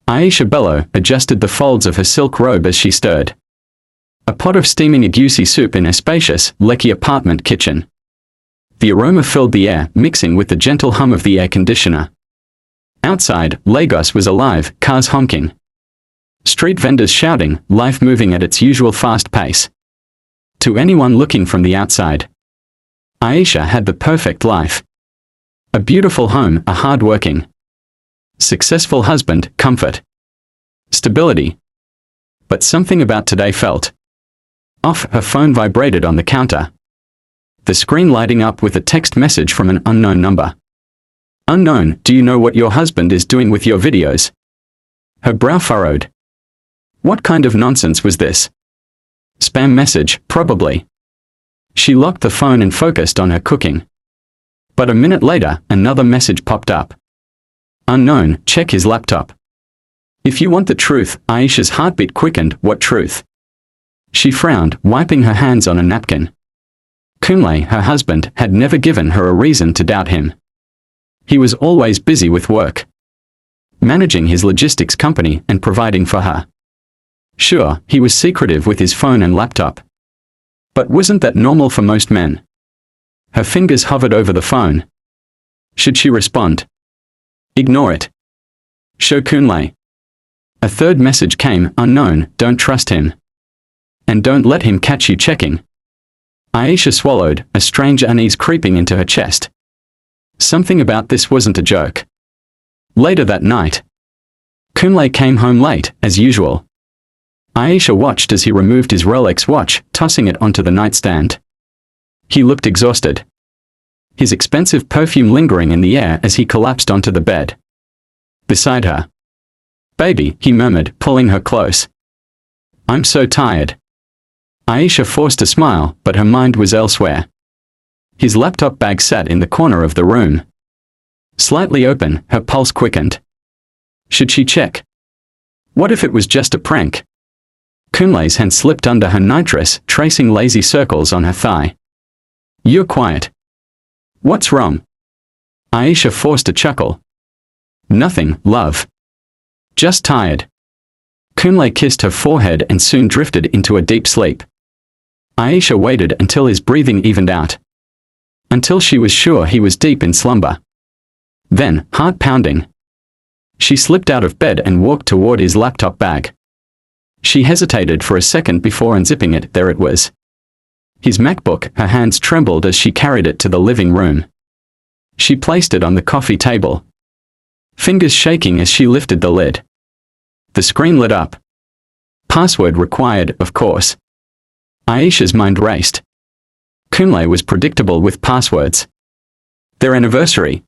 Aisha Bello adjusted the folds of her silk robe as she stirred a pot of steaming agusi soup in a spacious, lecky apartment kitchen. The aroma filled the air, mixing with the gentle hum of the air conditioner. Outside, Lagos was alive, cars honking, street vendors shouting, life moving at its usual fast pace. To anyone looking from the outside, Aisha had the perfect life. A beautiful home, a hard-working, successful husband, comfort, stability. But something about today felt off. Her phone vibrated on the counter, the screen lighting up with a text message from an unknown number. Unknown, do you know what your husband is doing with your videos? Her brow furrowed. What kind of nonsense was this? Spam message, probably. She locked the phone and focused on her cooking. But a minute later, another message popped up. Unknown, check his laptop. If you want the truth, Aisha's heartbeat quickened. What truth? She frowned, wiping her hands on a napkin. Kunle, her husband, had never given her a reason to doubt him. He was always busy with work, managing his logistics company and providing for her. Sure, he was secretive with his phone and laptop. But wasn't that normal for most men? Her fingers hovered over the phone. Should she respond? Ignore it. Show Kunle. A third message came, unknown, don't trust him. And don't let him catch you checking. Aisha swallowed, a strange unease creeping into her chest. Something about this wasn't a joke. Later that night, Kunle came home late, as usual. Aisha watched as he removed his Rolex watch, tossing it onto the nightstand. He looked exhausted, his expensive perfume lingering in the air as he collapsed onto the bed beside her. Baby, he murmured, pulling her close. I'm so tired. Aisha forced a smile, but her mind was elsewhere. His laptop bag sat in the corner of the room, slightly open. Her pulse quickened. Should she check? What if it was just a prank? Kunle's hand slipped under her nightdress, tracing lazy circles on her thigh. You're quiet. What's wrong? Aisha forced a chuckle. Nothing, love. Just tired. Kunle kissed her forehead and soon drifted into a deep sleep. Aisha waited until his breathing evened out, until she was sure he was deep in slumber. Then, heart pounding, she slipped out of bed and walked toward his laptop bag. She hesitated for a second before unzipping it. There it was. His MacBook. Her hands trembled as she carried it to the living room. She placed it on the coffee table, fingers shaking as she lifted the lid. The screen lit up. Password required, of course. Aisha's mind raced. Kunle was predictable with passwords. Their anniversary.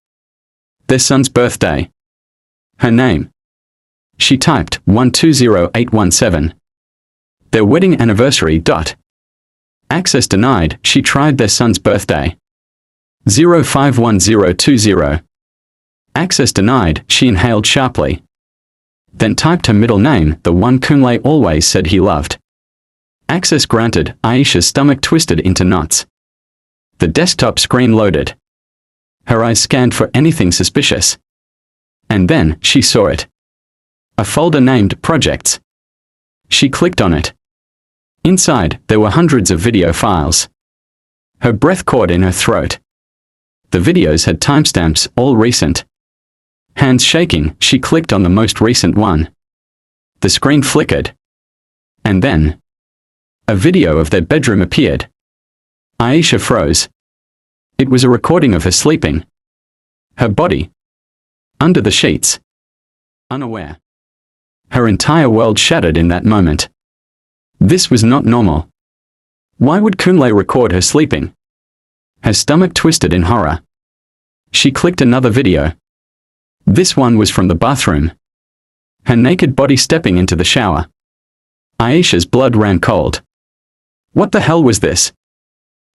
Their son's birthday. Her name. She typed 120817. Their wedding anniversary. Access denied. She tried their son's birthday. 051020. Access denied. She inhaled sharply, then typed her middle name, the one Kunle always said he loved. Access granted. Aisha's stomach twisted into knots. The desktop screen loaded. Her eyes scanned for anything suspicious. And then, she saw it. A folder named Projects. She clicked on it. Inside, there were hundreds of video files. Her breath caught in her throat. The videos had timestamps, all recent. Hands shaking, she clicked on the most recent one. The screen flickered. And then, a video of their bedroom appeared. Aisha froze. It was a recording of her sleeping. Her body under the sheets. Unaware. Her entire world shattered in that moment. This was not normal. Why would Kunle record her sleeping? Her stomach twisted in horror. She clicked another video. This one was from the bathroom. Her naked body stepping into the shower. Aisha's blood ran cold. What the hell was this?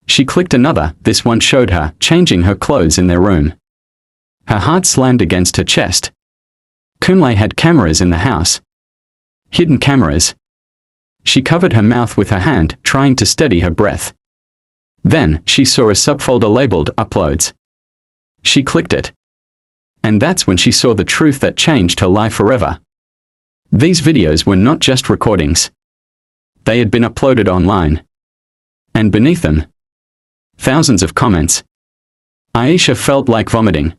She clicked another. This one showed her changing her clothes in their room. Her heart slammed against her chest. Kunle had cameras in the house. Hidden cameras. She covered her mouth with her hand, trying to steady her breath. Then, she saw a subfolder labeled Uploads. She clicked it. And that's when she saw the truth that changed her life forever. These videos were not just recordings. They had been uploaded online. And beneath them, thousands of comments. Aisha felt like vomiting.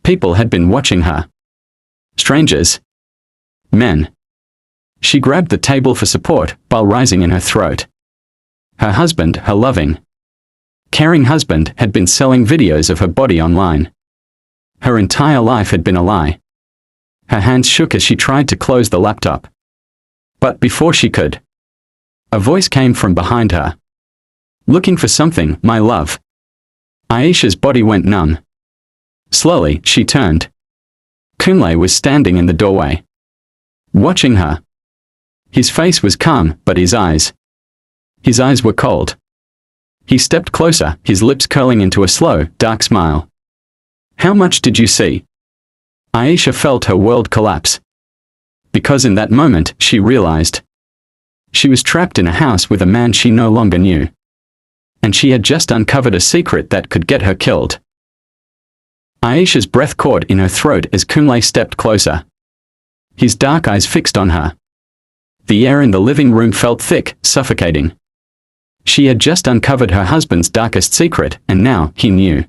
People had been watching her. Strangers. Men. She grabbed the table for support, bile rising in her throat. Her husband, her loving, caring husband, had been selling videos of her body online. Her entire life had been a lie. Her hands shook as she tried to close the laptop. But before she could, a voice came from behind her. Looking for something, my love. Aisha's body went numb. Slowly, she turned. Kunle was standing in the doorway, watching her. His face was calm, but his eyes were cold. He stepped closer, his lips curling into a slow, dark smile. How much did you see? Aisha felt her world collapse. Because in that moment, she realized she was trapped in a house with a man she no longer knew. And she had just uncovered a secret that could get her killed. Aisha's breath caught in her throat as Kunle stepped closer. His dark eyes fixed on her. The air in the living room felt thick, suffocating. She had just uncovered her husband's darkest secret, and now he knew.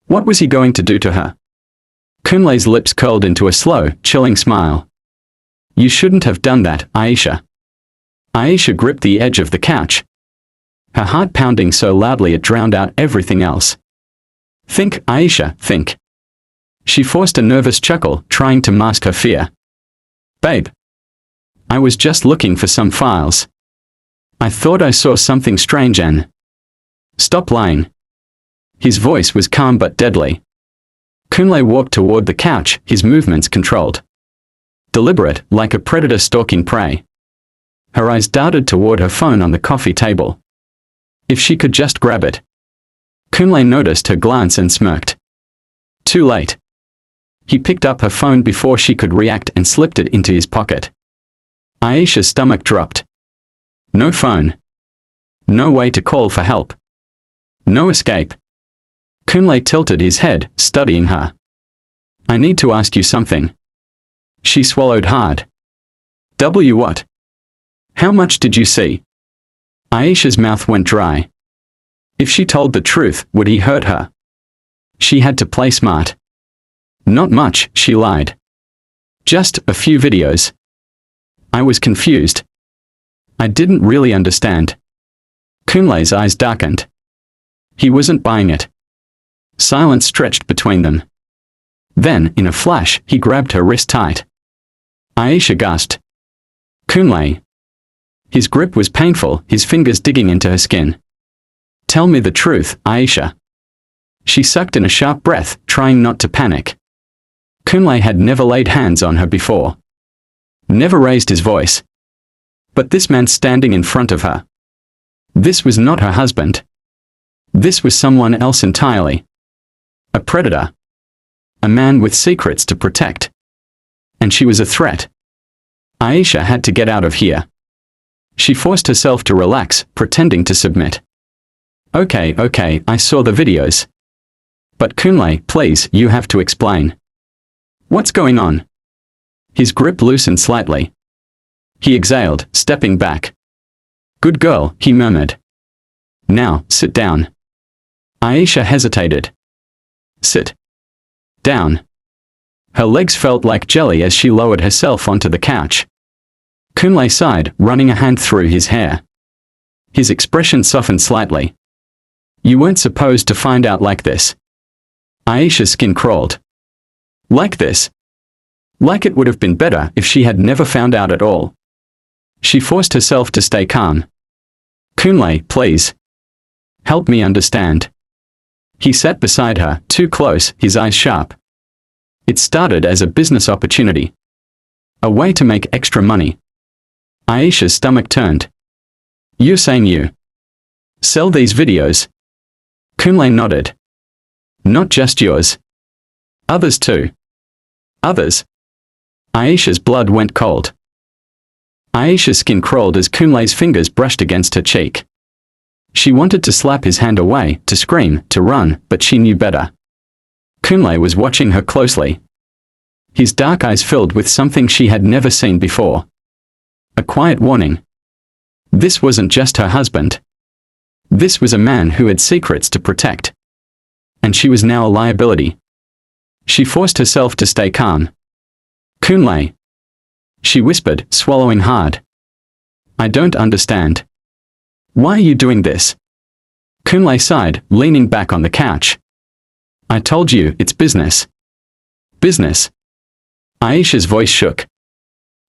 What was he going to do to her? Kunle's lips curled into a slow, chilling smile. You shouldn't have done that, Aisha. Aisha gripped the edge of the couch, her heart pounding so loudly it drowned out everything else. Think, Aisha, think. She forced a nervous chuckle, trying to mask her fear. Babe. I was just looking for some files. I thought I saw something strange and... Stop lying. His voice was calm but deadly. Kunle walked toward the couch, his movements controlled. Deliberate, like a predator stalking prey. Her eyes darted toward her phone on the coffee table. If she could just grab it. Kunle noticed her glance and smirked. Too late. He picked up her phone before she could react and slipped it into his pocket. Aisha's stomach dropped. No phone. No way to call for help. No escape. Kunle tilted his head, studying her. I need to ask you something. She swallowed hard. What? How much did you see? Aisha's mouth went dry. If she told the truth, would he hurt her? She had to play smart. Not much, she lied. Just a few videos. I was confused. I didn't really understand. Kunle's eyes darkened. He wasn't buying it. Silence stretched between them. Then, in a flash, he grabbed her wrist tight. Aisha gasped. Kunle. His grip was painful, his fingers digging into her skin. Tell me the truth, Aisha. She sucked in a sharp breath, trying not to panic. Kunle had never laid hands on her before. Never raised his voice. But this man standing in front of her. This was not her husband. This was someone else entirely. A predator. A man with secrets to protect. And she was a threat. Aisha had to get out of here. She forced herself to relax, pretending to submit. Okay, I saw the videos. But Kunle, please, you have to explain. What's going on? His grip loosened slightly. He exhaled, stepping back. Good girl, he murmured. Now, sit down. Aisha hesitated. Sit down. Her legs felt like jelly as she lowered herself onto the couch. Kunle sighed, running a hand through his hair. His expression softened slightly. You weren't supposed to find out like this. Aisha's skin crawled. Like this? Like it would have been better if she had never found out at all. She forced herself to stay calm. Kunle, please. Help me understand. He sat beside her, too close, his eyes sharp. It started as a business opportunity. A way to make extra money. Aisha's stomach turned. You're saying you sell these videos? Kunle nodded. Not just yours. Others too. Others? Aisha's blood went cold. Aisha's skin crawled as Kunle's fingers brushed against her cheek. She wanted to slap his hand away, to scream, to run, but she knew better. Kunle was watching her closely. his dark eyes filled with something she had never seen before. A quiet warning. This wasn't just her husband. This was a man who had secrets to protect. And she was now a liability. She forced herself to stay calm. Kunle, she whispered, swallowing hard. I don't understand. Why are you doing this? Kunle sighed, leaning back on the couch. I told you, it's business. Business? Aisha's voice shook.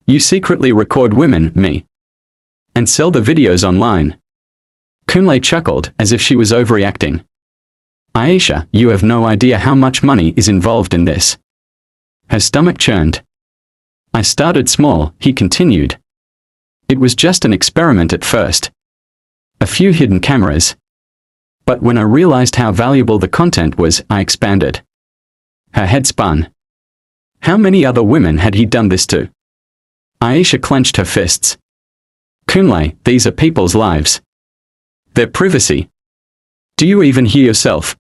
You secretly record women, me. And sell the videos online. Kunle chuckled, as if she was overreacting. Aisha, you have no idea how much money is involved in this. Her stomach churned. I started small, he continued. It was just an experiment at first. A few hidden cameras. But when I realized how valuable the content was, I expanded. Her head spun. How many other women had he done this to? Aisha clenched her fists. Kunle, these are people's lives. Their privacy. Do you even hear yourself?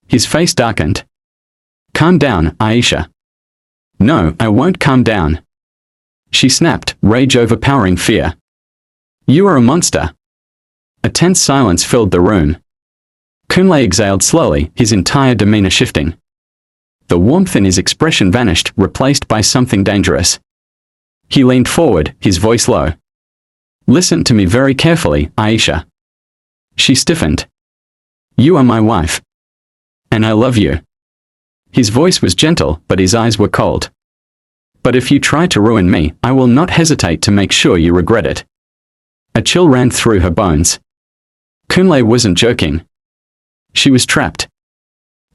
His face darkened. Calm down, Aisha. No, I won't calm down. She snapped, rage overpowering fear. You are a monster. A tense silence filled the room. Kunle exhaled slowly, his entire demeanor shifting. The warmth in his expression vanished, replaced by something dangerous. He leaned forward, his voice low. Listen to me very carefully, Aisha. She stiffened. You are my wife. And I love you. His voice was gentle, but his eyes were cold. But if you try to ruin me, I will not hesitate to make sure you regret it. A chill ran through her bones. Kunle wasn't joking. She was trapped.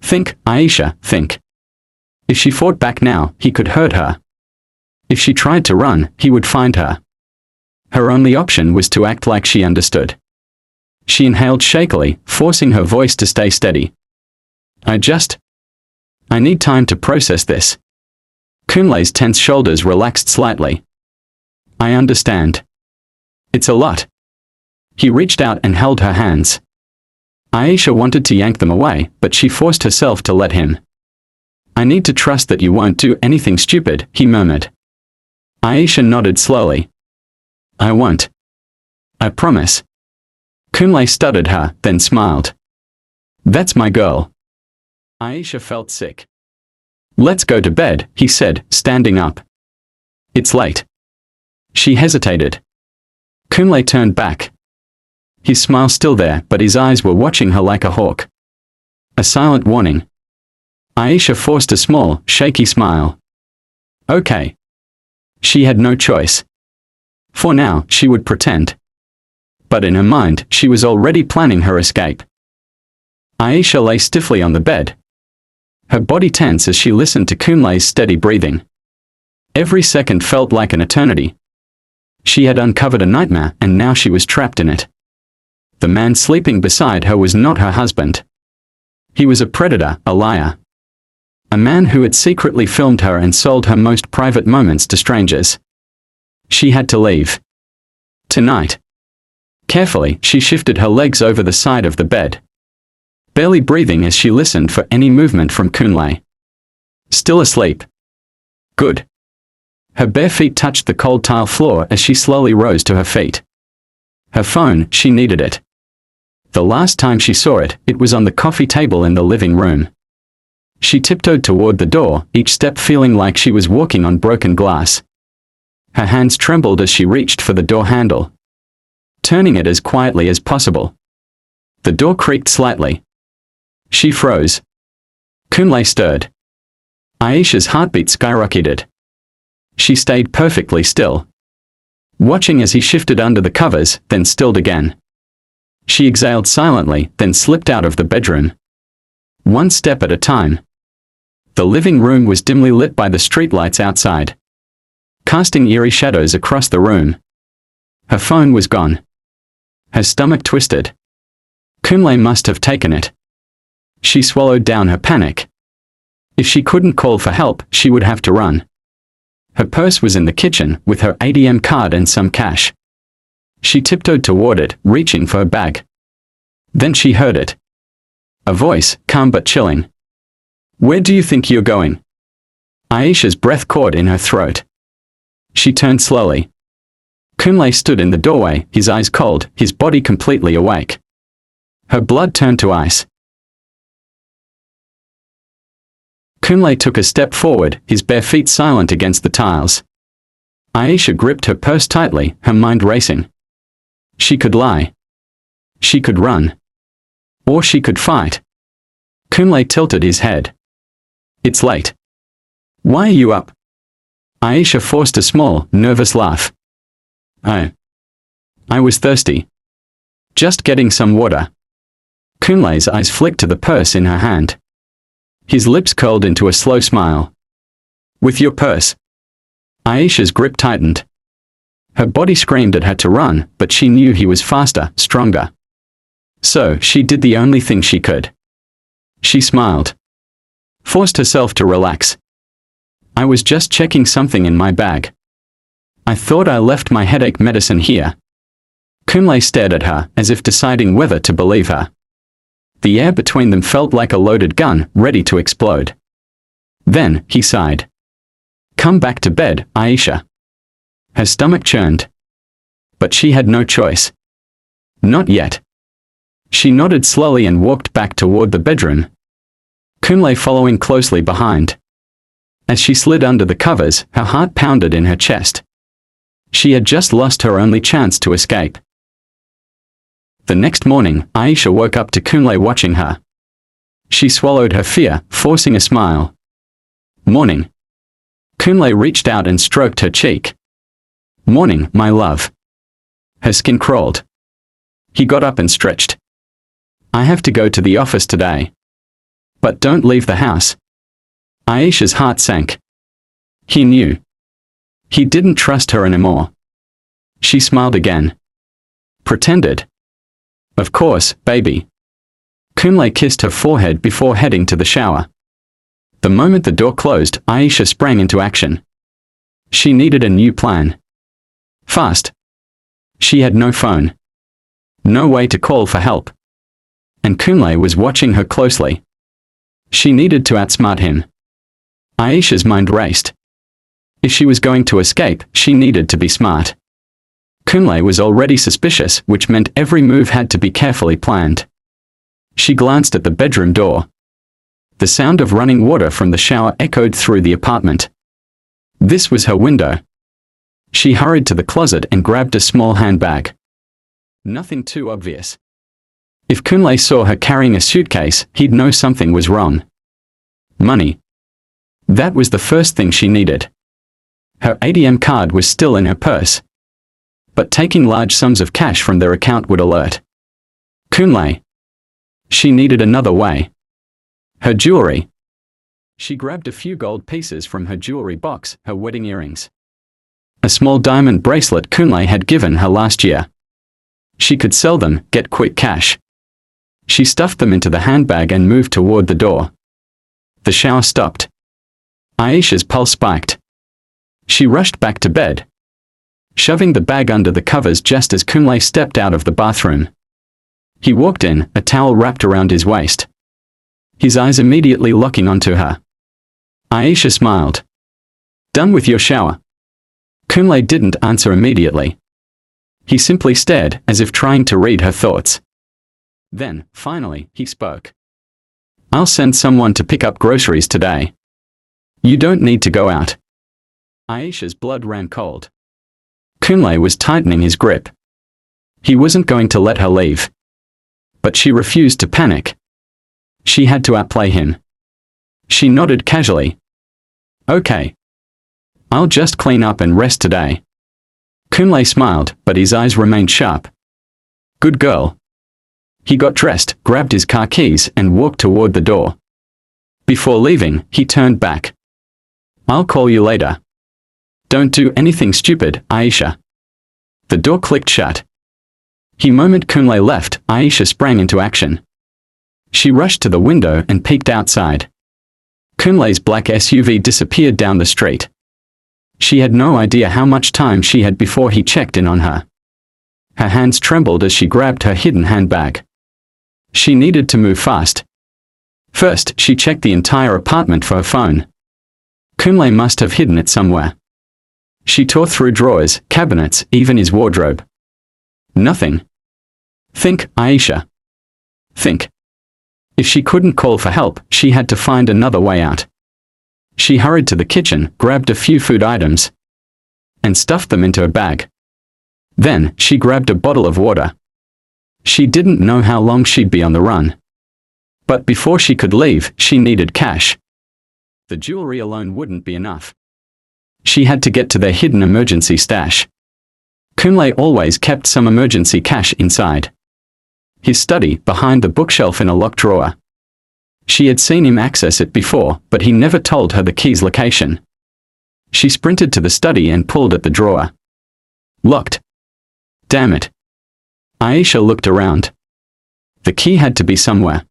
Think, Aisha, think. If she fought back now, he could hurt her. If she tried to run, he would find her. Her only option was to act like she understood. She inhaled shakily, forcing her voice to stay steady. I need time to process this. Kunle's tense shoulders relaxed slightly. I understand. It's a lot. He reached out and held her hands. Aisha wanted to yank them away, but she forced herself to let him. I need to trust that you won't do anything stupid, he murmured. Aisha nodded slowly. I won't. I promise. Kunle stuttered her, then smiled. That's my girl. Aisha felt sick. Let's go to bed, he said, standing up. It's late. She hesitated. Kunle turned back. His smile still there, but his eyes were watching her like a hawk. A silent warning. Aisha forced a small, shaky smile. Okay. She had no choice. For now, she would pretend. But in her mind, she was already planning her escape. Aisha lay stiffly on the bed. Her body tense as she listened to Kunle's steady breathing. Every second felt like an eternity. She had uncovered a nightmare, and now she was trapped in it. The man sleeping beside her was not her husband. He was a predator, a liar. A man who had secretly filmed her and sold her most private moments to strangers. She had to leave. Tonight. Carefully, she shifted her legs over the side of the bed. Barely breathing as she listened for any movement from Kunle. Still asleep. Good. Her bare feet touched the cold tile floor as she slowly rose to her feet. Her phone, she needed it. The last time she saw it, it was on the coffee table in the living room. She tiptoed toward the door, each step feeling like she was walking on broken glass. Her hands trembled as she reached for the door handle, turning it as quietly as possible. The door creaked slightly. She froze. Kunle stirred. Aisha's heartbeat skyrocketed. She stayed perfectly still, watching as he shifted under the covers, then stilled again. She exhaled silently, then slipped out of the bedroom. One step at a time. The living room was dimly lit by the streetlights outside, casting eerie shadows across the room. Her phone was gone. Her stomach twisted. Kunle must have taken it. She swallowed down her panic. If she couldn't call for help, she would have to run. Her purse was in the kitchen, with her ATM card and some cash. She tiptoed toward it, reaching for her bag. Then she heard it. A voice, calm but chilling. Where do you think you're going? Aisha's breath caught in her throat. She turned slowly. Kunle stood in the doorway, his eyes cold, his body completely awake. Her blood turned to ice. Kunle took a step forward, his bare feet silent against the tiles. Aisha gripped her purse tightly, her mind racing. She could lie. She could run. Or she could fight. Kunle tilted his head. It's late. Why are you up? Aisha forced a small, nervous laugh. Oh. I was thirsty. Just getting some water. Kunle's eyes flicked to the purse in her hand. His lips curled into a slow smile. With your purse. Aisha's grip tightened. Her body screamed at her to run, but she knew he was faster, stronger. So she did the only thing she could. She smiled. Forced herself to relax. I was just checking something in my bag. I thought I left my headache medicine here. Kunle stared at her, as if deciding whether to believe her. The air between them felt like a loaded gun, ready to explode. Then, he sighed. Come back to bed, Aisha. Her stomach churned. But she had no choice. Not yet. She nodded slowly and walked back toward the bedroom. Kunle following closely behind. As she slid under the covers, her heart pounded in her chest. She had just lost her only chance to escape. The next morning, Aisha woke up to Kunle watching her. She swallowed her fear, forcing a smile. Morning. Kunle reached out and stroked her cheek. Morning, my love. Her skin crawled. He got up and stretched. I have to go to the office today. But don't leave the house. Aisha's heart sank. He knew. He didn't trust her anymore. She smiled again. Pretended. Of course, baby. Kunle kissed her forehead before heading to the shower. The moment the door closed, Aisha sprang into action. She needed a new plan. Fast. She had no phone. No way to call for help. And Kunle was watching her closely. She needed to outsmart him. Aisha's mind raced. If she was going to escape, she needed to be smart. Kunle was already suspicious, which meant every move had to be carefully planned. She glanced at the bedroom door. The sound of running water from the shower echoed through the apartment. This was her window. She hurried to the closet and grabbed a small handbag. Nothing too obvious. If Kunle saw her carrying a suitcase, he'd know something was wrong. Money. That was the first thing she needed. Her ATM card was still in her purse. But taking large sums of cash from their account would alert Kunle. She needed another way. Her jewelry. She grabbed a few gold pieces from her jewelry box, her wedding earrings. A small diamond bracelet Kunle had given her last year. She could sell them, get quick cash. She stuffed them into the handbag and moved toward the door. The shower stopped. Aisha's pulse spiked. She rushed back to bed, shoving the bag under the covers just as Kunle stepped out of the bathroom. He walked in, a towel wrapped around his waist. His eyes immediately locking onto her. Aisha smiled. Done with your shower? Kunle didn't answer immediately. He simply stared, as if trying to read her thoughts. Then, finally, he spoke. I'll send someone to pick up groceries today. You don't need to go out. Aisha's blood ran cold. Kunle was tightening his grip. He wasn't going to let her leave. But she refused to panic. She had to outplay him. She nodded casually. Okay. I'll just clean up and rest today. Kunle smiled, but his eyes remained sharp. Good girl. He got dressed, grabbed his car keys, and walked toward the door. Before leaving, he turned back. I'll call you later. Don't do anything stupid, Aisha. The door clicked shut. The moment Kunle left, Aisha sprang into action. She rushed to the window and peeked outside. Kunle's black SUV disappeared down the street. She had no idea how much time she had before he checked in on her. Her hands trembled as she grabbed her hidden handbag. She needed to move fast. First, she checked the entire apartment for her phone. Kunle must have hidden it somewhere. She tore through drawers, cabinets, even his wardrobe. Nothing. Think, Aisha. Think. If she couldn't call for help, she had to find another way out. She hurried to the kitchen, grabbed a few food items, and stuffed them into a bag. Then, she grabbed a bottle of water. She didn't know how long she'd be on the run. But before she could leave, she needed cash. The jewelry alone wouldn't be enough. She had to get to their hidden emergency stash. Kunle always kept some emergency cash inside his study, behind the bookshelf in a locked drawer. She had seen him access it before, but he never told her the key's location. She sprinted to the study and pulled at the drawer. Locked. Damn it. Aisha looked around. The key had to be somewhere.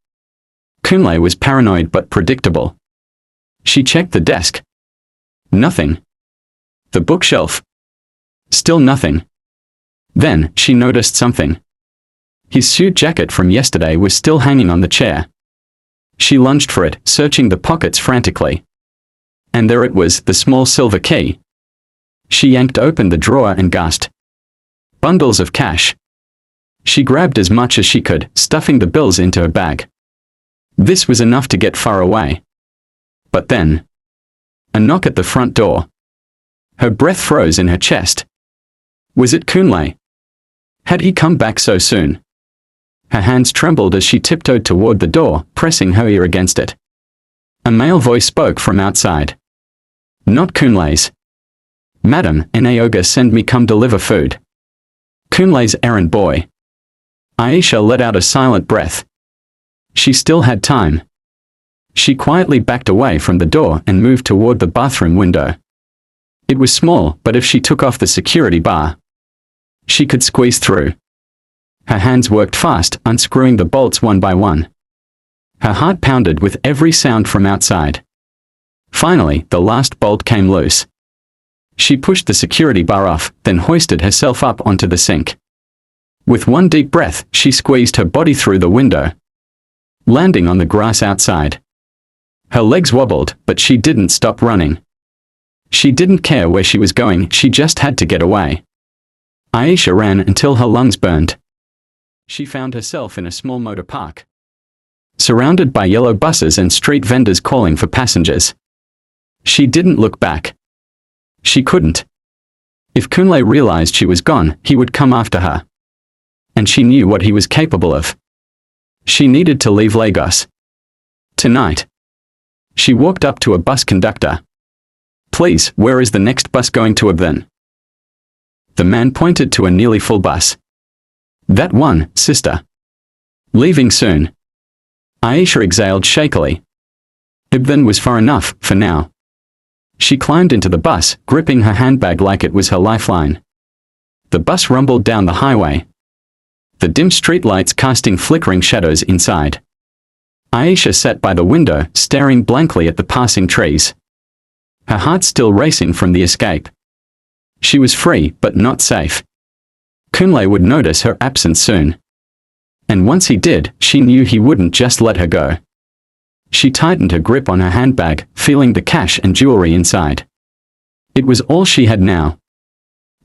Kunle was paranoid but predictable. She checked the desk. Nothing. The bookshelf. Still nothing. Then, she noticed something. His suit jacket from yesterday was still hanging on the chair. She lunged for it, searching the pockets frantically. And there it was, the small silver key. She yanked open the drawer and gasped. Bundles of cash. She grabbed as much as she could, stuffing the bills into her bag. This was enough to get far away. But then, a knock at the front door. Her breath froze in her chest. Was it Kunle? Had he come back so soon? Her hands trembled as she tiptoed toward the door, pressing her ear against it. A male voice spoke from outside. Not Kunle's. Madam, Inayoga send me come deliver food. Kunle's errand boy. Aisha let out a silent breath. She still had time. She quietly backed away from the door and moved toward the bathroom window. It was small, but if she took off the security bar, she could squeeze through. Her hands worked fast, unscrewing the bolts one by one. Her heart pounded with every sound from outside. Finally, the last bolt came loose. She pushed the security bar off, then hoisted herself up onto the sink. With one deep breath, she squeezed her body through the window, landing on the grass outside. Her legs wobbled, but she didn't stop running. She didn't care where she was going, she just had to get away. Aisha ran until her lungs burned. She found herself in a small motor park, surrounded by yellow buses and street vendors calling for passengers. She didn't look back. She couldn't. If Kunle realized she was gone, he would come after her. And she knew what he was capable of. She needed to leave Lagos. Tonight. She walked up to a bus conductor. Please, where is the next bus going to then? The man pointed to a nearly full bus. That one, sister. Leaving soon. Aisha exhaled shakily. Ibn was far enough, for now. She climbed into the bus, gripping her handbag like it was her lifeline. The bus rumbled down the highway, the dim streetlights casting flickering shadows inside. Aisha sat by the window, staring blankly at the passing trees. Her heart still racing from the escape. She was free, but not safe. Kunle would notice her absence soon. And once he did, she knew he wouldn't just let her go. She tightened her grip on her handbag, feeling the cash and jewelry inside. It was all she had now.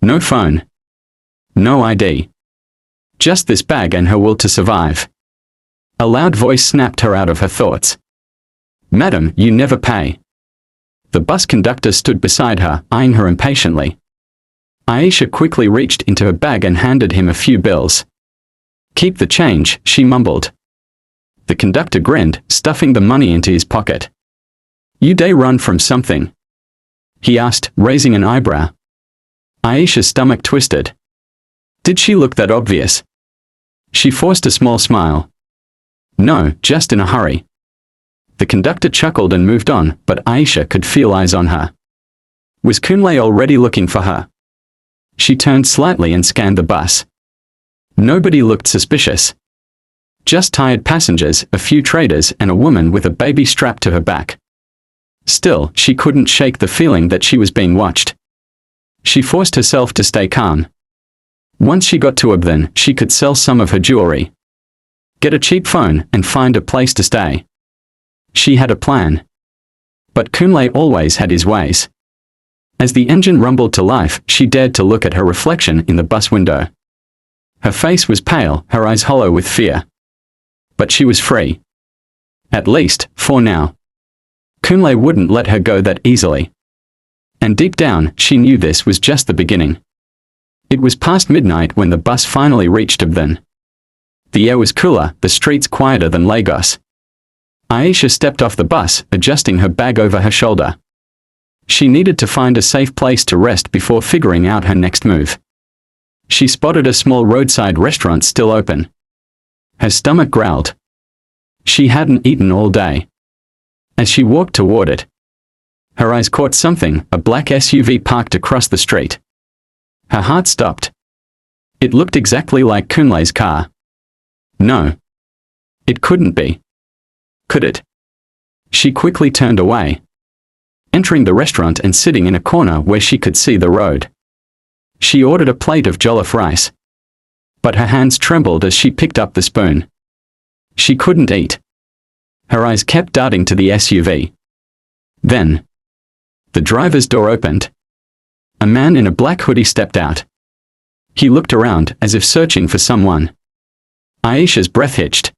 No phone. No ID. Just this bag and her will to survive. A loud voice snapped her out of her thoughts. Madam, you never pay. The bus conductor stood beside her, eyeing her impatiently. Aisha quickly reached into her bag and handed him a few bills. Keep the change, she mumbled. The conductor grinned, stuffing the money into his pocket. You day run from something? He asked, raising an eyebrow. Aisha's stomach twisted. Did she look that obvious? She forced a small smile. No, just in a hurry. The conductor chuckled and moved on, but Aisha could feel eyes on her. Was Kunle already looking for her? She turned slightly and scanned the bus. Nobody looked suspicious. Just tired passengers, a few traders, and a woman with a baby strapped to her back. Still, she couldn't shake the feeling that she was being watched. She forced herself to stay calm. Once she got to Ibn, she could sell some of her jewelry, get a cheap phone, and find a place to stay. She had a plan. But Kunle always had his ways. As the engine rumbled to life, she dared to look at her reflection in the bus window. Her face was pale, her eyes hollow with fear. But she was free. At least, for now. Kunle wouldn't let her go that easily. And deep down, she knew this was just the beginning. It was past midnight when the bus finally reached Abdon. The air was cooler, the streets quieter than Lagos. Aisha stepped off the bus, adjusting her bag over her shoulder. She needed to find a safe place to rest before figuring out her next move. She spotted a small roadside restaurant still open. Her stomach growled. She hadn't eaten all day. As she walked toward it, her eyes caught something, a black SUV parked across the street. Her heart stopped. It looked exactly like Kunle's car. No. It couldn't be. Could it? She quickly turned away, entering the restaurant and sitting in a corner where she could see the road. She ordered a plate of jollof rice. But her hands trembled as she picked up the spoon. She couldn't eat. Her eyes kept darting to the SUV. Then, the driver's door opened. A man in a black hoodie stepped out. He looked around as if searching for someone. Aisha's breath hitched.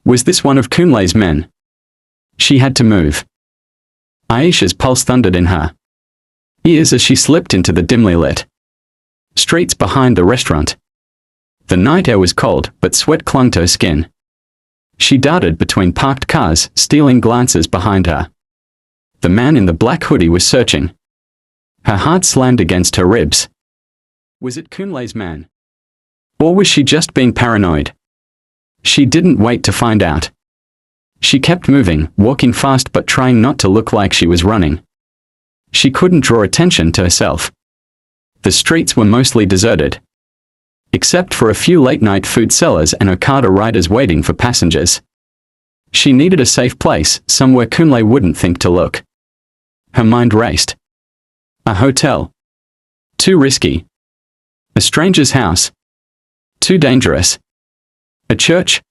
Was this one of Kunle's men? She had to move. Aisha's pulse thundered in her ears as she slipped into the dimly lit streets behind the restaurant. The night air was cold, but sweat clung to her skin. She darted between parked cars, stealing glances behind her. The man in the black hoodie was searching. Her heart slammed against her ribs. Was it Kunle's man? Or was she just being paranoid? She didn't wait to find out. She kept moving, walking fast but trying not to look like she was running. She couldn't draw attention to herself. The streets were mostly deserted, except for a few late-night food sellers and Okada riders waiting for passengers. She needed a safe place, somewhere Kunle wouldn't think to look. Her mind raced. A hotel. Too risky. A stranger's house. Too dangerous. A church?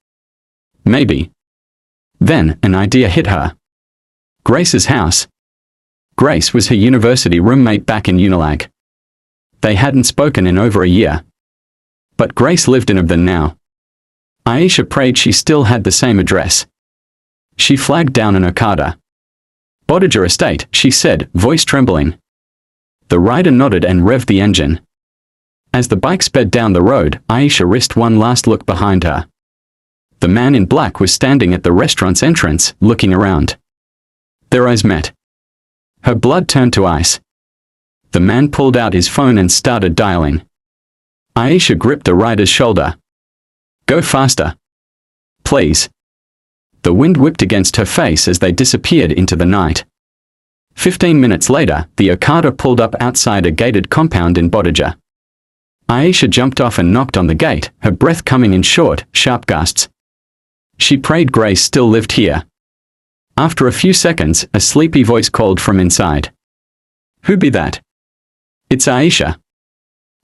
Maybe. Then, an idea hit her. Grace's house. Grace was her university roommate back in Unilag. They hadn't spoken in over a year. But Grace lived in Abdon now. Aisha prayed she still had the same address. She flagged down an Okada. Bodija Estate, she said, voice trembling. The rider nodded and revved the engine. As the bike sped down the road, Aisha risked one last look behind her. The man in black was standing at the restaurant's entrance, looking around. Their eyes met. Her blood turned to ice. The man pulled out his phone and started dialing. Aisha gripped the rider's shoulder. Go faster. Please. The wind whipped against her face as they disappeared into the night. 15 minutes later, the Okada pulled up outside a gated compound in Bodija. Aisha jumped off and knocked on the gate, her breath coming in short, sharp gusts. She prayed Grace still lived here. After a few seconds, a sleepy voice called from inside. Who be that? It's Aisha.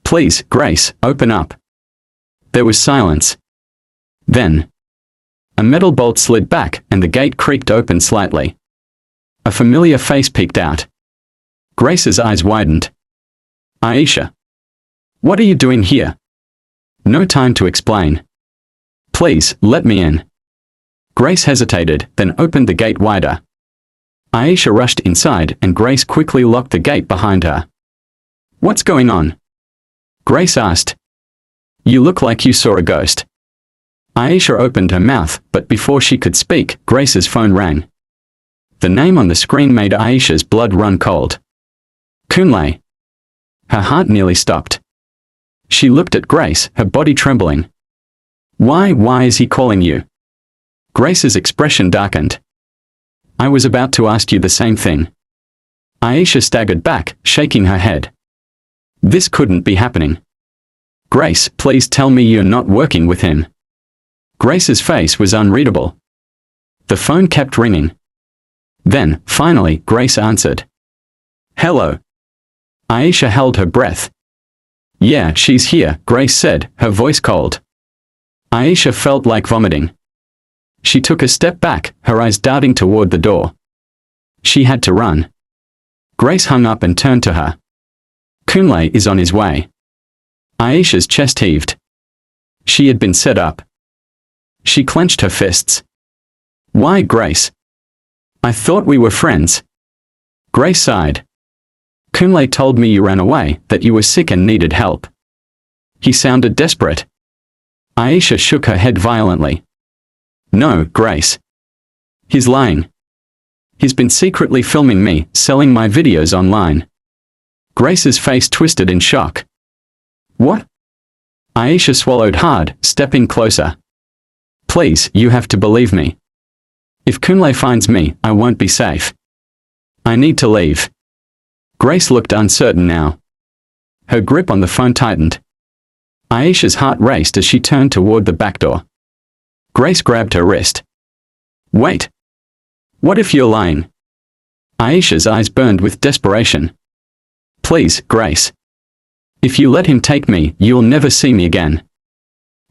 Please, Grace, open up. There was silence. Then, a metal bolt slid back and the gate creaked open slightly. A familiar face peeked out. Grace's eyes widened. Aisha. What are you doing here? No time to explain. Please, let me in. Grace hesitated, then opened the gate wider. Aisha rushed inside and Grace quickly locked the gate behind her. What's going on? Grace asked. You look like you saw a ghost. Aisha opened her mouth, but before she could speak, Grace's phone rang. The name on the screen made Aisha's blood run cold. Kunle. Her heart nearly stopped. She looked at Grace, her body trembling. Why is he calling you? Grace's expression darkened. I was about to ask you the same thing. Aisha staggered back, shaking her head. This couldn't be happening. Grace, please tell me you're not working with him. Grace's face was unreadable. The phone kept ringing. Then, finally, Grace answered. Hello. Aisha held her breath. Yeah, she's here, Grace said, her voice cold. Aisha felt like vomiting. She took a step back, her eyes darting toward the door. She had to run. Grace hung up and turned to her. Kunle is on his way. Aisha's chest heaved. She had been set up. She clenched her fists. Why, Grace? I thought we were friends. Grace sighed. Kunle told me you ran away, that you were sick and needed help. He sounded desperate. Aisha shook her head violently. No, Grace. He's lying. He's been secretly filming me, selling my videos online. Grace's face twisted in shock. What? Aisha swallowed hard, stepping closer. Please, you have to believe me. If Kunle finds me, I won't be safe. I need to leave. Grace looked uncertain now. Her grip on the phone tightened. Aisha's heart raced as she turned toward the back door. Grace grabbed her wrist. Wait. What if you're lying? Aisha's eyes burned with desperation. Please, Grace. If you let him take me, you'll never see me again.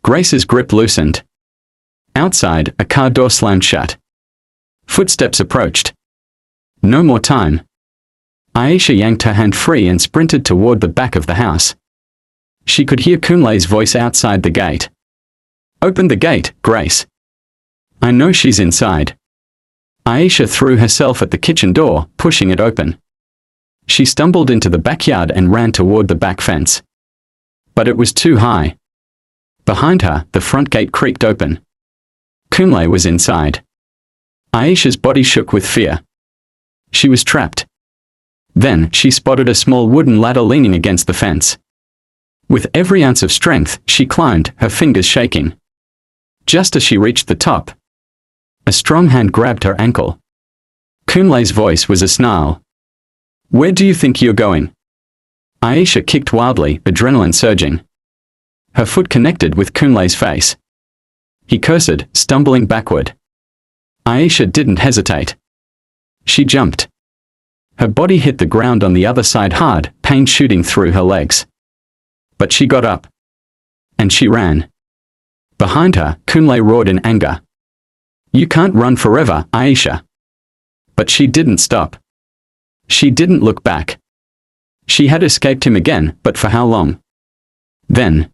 Grace's grip loosened. Outside, a car door slammed shut. Footsteps approached. No more time. Aisha yanked her hand free and sprinted toward the back of the house. She could hear Kunle's voice outside the gate. Open the gate, Grace. I know she's inside. Aisha threw herself at the kitchen door, pushing it open. She stumbled into the backyard and ran toward the back fence. But it was too high. Behind her, the front gate creaked open. Kunle was inside. Aisha's body shook with fear. She was trapped. Then, she spotted a small wooden ladder leaning against the fence. With every ounce of strength, she climbed, her fingers shaking. Just as she reached the top, a strong hand grabbed her ankle. Kunle's voice was a snarl. Where do you think you're going? Aisha kicked wildly, adrenaline surging. Her foot connected with Kunle's face. He cursed, stumbling backward. Aisha didn't hesitate. She jumped. Her body hit the ground on the other side hard, pain shooting through her legs. But she got up. And she ran. Behind her, Kunle roared in anger. You can't run forever, Aisha. But she didn't stop. She didn't look back. She had escaped him again, but for how long? Then,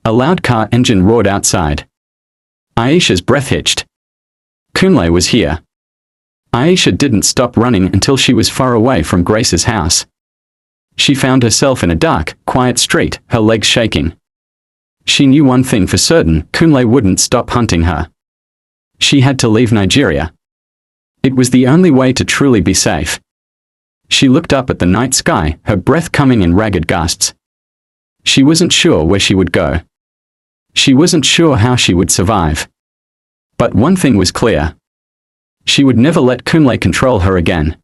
a loud car engine roared outside. Aisha's breath hitched. Kunle was here. Aisha didn't stop running until she was far away from Grace's house. She found herself in a dark, quiet street, her legs shaking. She knew one thing for certain, Kunle wouldn't stop hunting her. She had to leave Nigeria. It was the only way to truly be safe. She looked up at the night sky, her breath coming in ragged gasps. She wasn't sure where she would go. She wasn't sure how she would survive. But one thing was clear. She would never let Kunle control her again.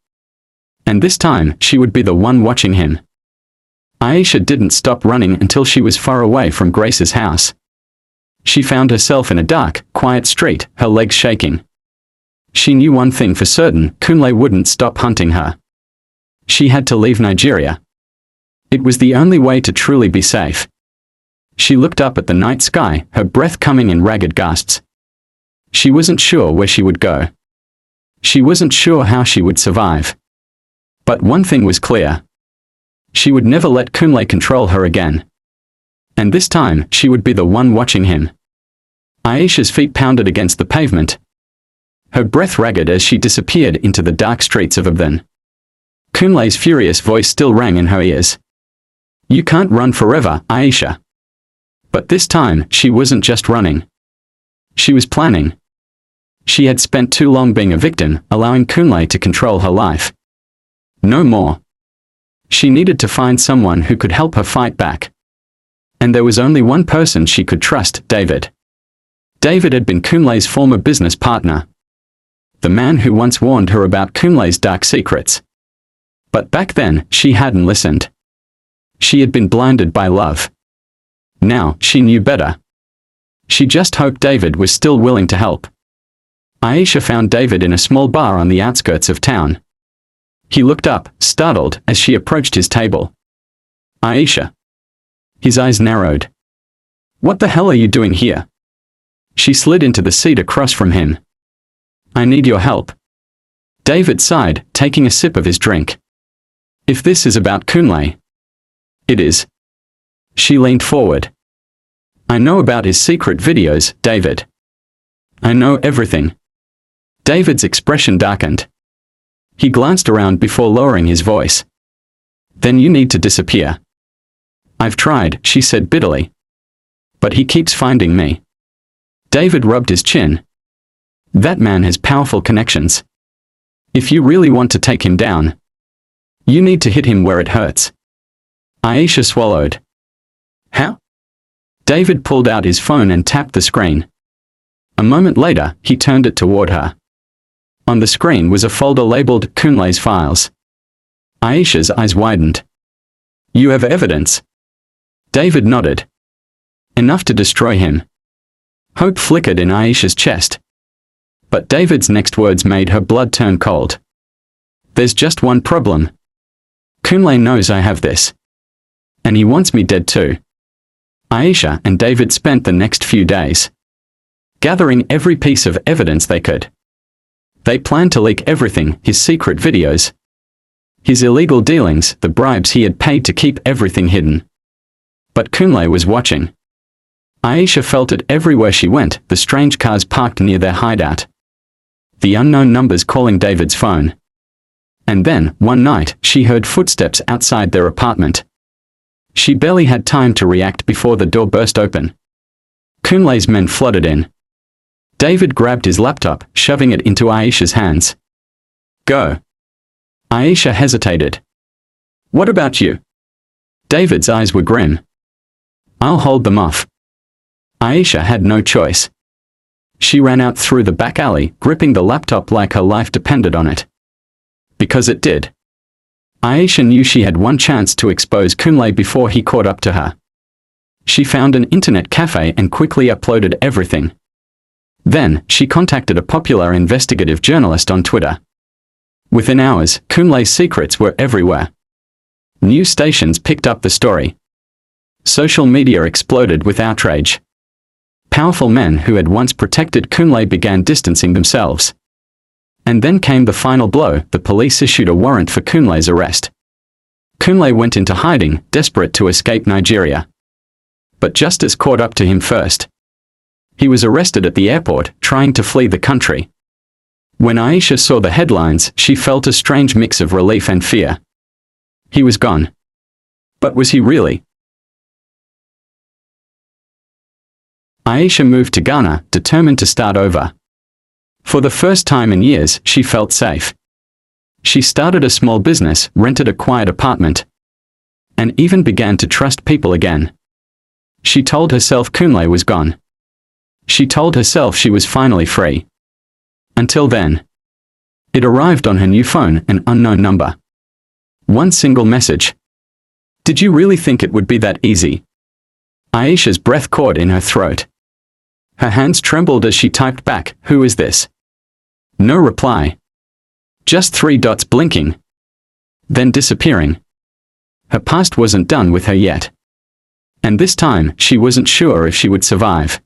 And this time, she would be the one watching him. Aisha didn't stop running until she was far away from Grace's house. She found herself in a dark, quiet street, her legs shaking. She knew one thing for certain, Kunle wouldn't stop hunting her. She had to leave Nigeria. It was the only way to truly be safe. She looked up at the night sky, her breath coming in ragged gasps. She wasn't sure where she would go. She wasn't sure how she would survive. But one thing was clear. She would never let Kunle control her again. And this time, she would be the one watching him. Aisha's feet pounded against the pavement. Her breath ragged as she disappeared into the dark streets of Abdon. Kunle's furious voice still rang in her ears. You can't run forever, Aisha. But this time, she wasn't just running. She was planning. She had spent too long being a victim, allowing Kunle to control her life. No more. She needed to find someone who could help her fight back. And there was only one person she could trust, David. David had been Kunle's former business partner. The man who once warned her about Kunle's dark secrets. But back then, she hadn't listened. She had been blinded by love. Now, she knew better. She just hoped David was still willing to help. Aisha found David in a small bar on the outskirts of town. He looked up, startled, as she approached his table. Aisha. His eyes narrowed. What the hell are you doing here? She slid into the seat across from him. I need your help. David sighed, taking a sip of his drink. If this is about Kunle. It is. She leaned forward. I know about his secret videos, David. I know everything. David's expression darkened. He glanced around before lowering his voice. Then you need to disappear. I've tried, she said bitterly. But he keeps finding me. David rubbed his chin. That man has powerful connections. If you really want to take him down, you need to hit him where it hurts. Aisha swallowed. How? David pulled out his phone and tapped the screen. A moment later, he turned it toward her. On the screen was a folder labeled Kunle's Files. Aisha's eyes widened. You have evidence? David nodded. Enough to destroy him. Hope flickered in Aisha's chest. But David's next words made her blood turn cold. There's just one problem. Kunle knows I have this. And he wants me dead too. Aisha and David spent the next few days gathering every piece of evidence they could. They planned to leak everything, his secret videos, his illegal dealings, the bribes he had paid to keep everything hidden. But Kunle was watching. Aisha felt it everywhere she went, the strange cars parked near their hideout, the unknown numbers calling David's phone. And then, one night, she heard footsteps outside their apartment. She barely had time to react before the door burst open. Kunle's men flooded in. David grabbed his laptop, shoving it into Aisha's hands. Go. Aisha hesitated. What about you? David's eyes were grim. I'll hold them off. Aisha had no choice. She ran out through the back alley, gripping the laptop like her life depended on it. Because it did. Aisha knew she had one chance to expose Kunle before he caught up to her. She found an internet cafe and quickly uploaded everything. Then, she contacted a popular investigative journalist on Twitter. Within hours, Kunle's secrets were everywhere. News stations picked up the story. Social media exploded with outrage. Powerful men who had once protected Kunle began distancing themselves. And then came the final blow, the police issued a warrant for Kunle's arrest. Kunle went into hiding, desperate to escape Nigeria. But justice caught up to him first. He was arrested at the airport, trying to flee the country. When Aisha saw the headlines, she felt a strange mix of relief and fear. He was gone. But was he really? Aisha moved to Ghana, determined to start over. For the first time in years, she felt safe. She started a small business, rented a quiet apartment, and even began to trust people again. She told herself Kunle was gone. She told herself she was finally free. Until then. It arrived on her new phone, an unknown number. One single message. Did you really think it would be that easy? Aisha's breath caught in her throat. Her hands trembled as she typed back, who is this? No reply. Just 3 dots blinking. Then disappearing. Her past wasn't done with her yet. And this time, she wasn't sure if she would survive.